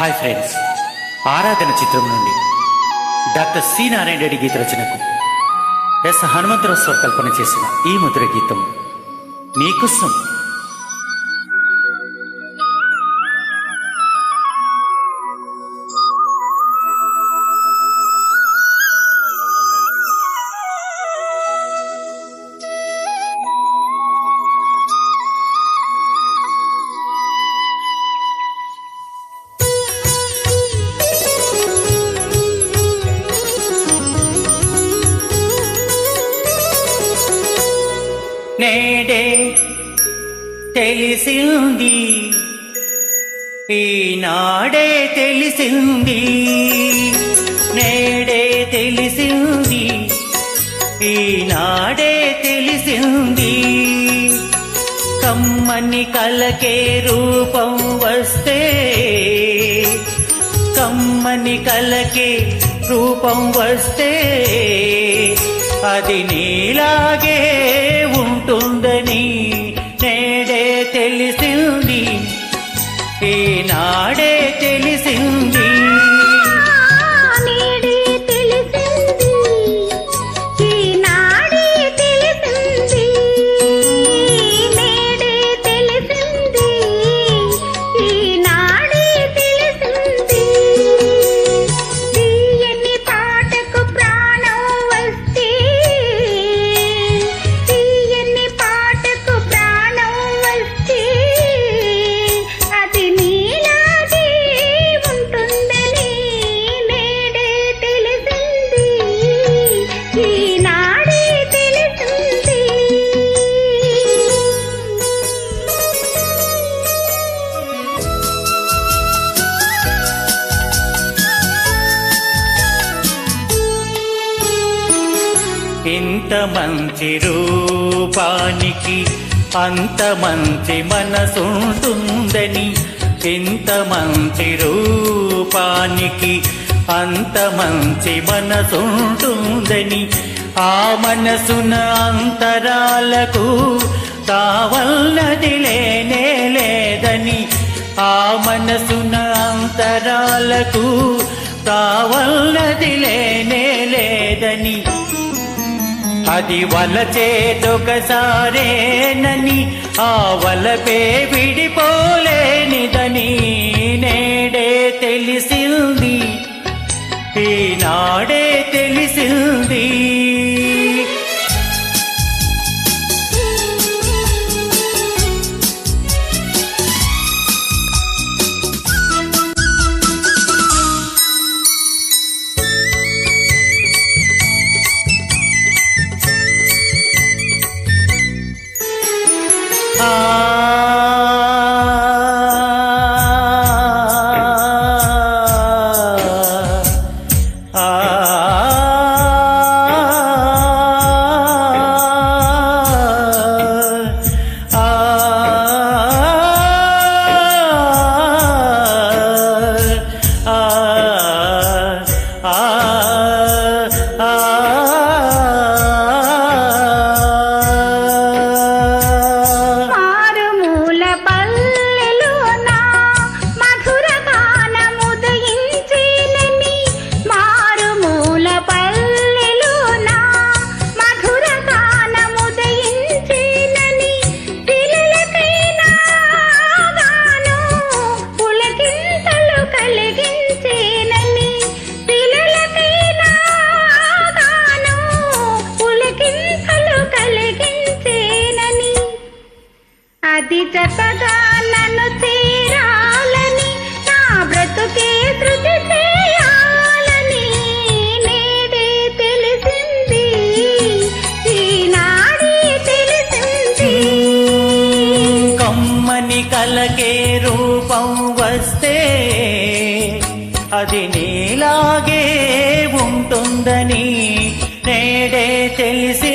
Hi friends, ఆరాధన చిత్రం నుండి డాక్టర్ సి నారాయణ రెడ్డి గీత రచనకు ఎస్ హనుమంతరావు స్వరకల్పన చేసిన ఈ మధుర గీతం మీకోసం. నేడే తెలిసింది, ఈనాడే తెలిసింది, నేడే తెలిసింది, ఈనాడే తెలిసింది. కమ్మని కలకే రూపం వస్తే, కమ్మని కలకే రూపం వస్తే అది నీలాగే ఉంటుందని నేడే తెలిసింది, ఈనాడే తెలిసింది. ఇంత మంచి రూపానికి అంత మంచి మనసుంటుందని, ఇంత మంచి రూపానికి అంత మంచి మనసుంటుందని, ఆ మనసున అంతరాలకు కావలనది లేనే లేదని, ఆ మనసున అంతరాలకు కావలనది లేనే లేదని, అది వలచేదొకసారేనని ఆ వలపే విడిపోలేనిదని నేడే తెలిసింది, ఈనాడే తెలిసింది. అది చక్కగా నన్ను చేరాలని, నా బ్రతుకే శృతి చేయాలని నేడే తెలిసింది, ఈనాడే తెలిసింది. కమ్మని కలకే రూపం వస్తే అది నీలాగే ఉంటుందని నేడే తెలిసి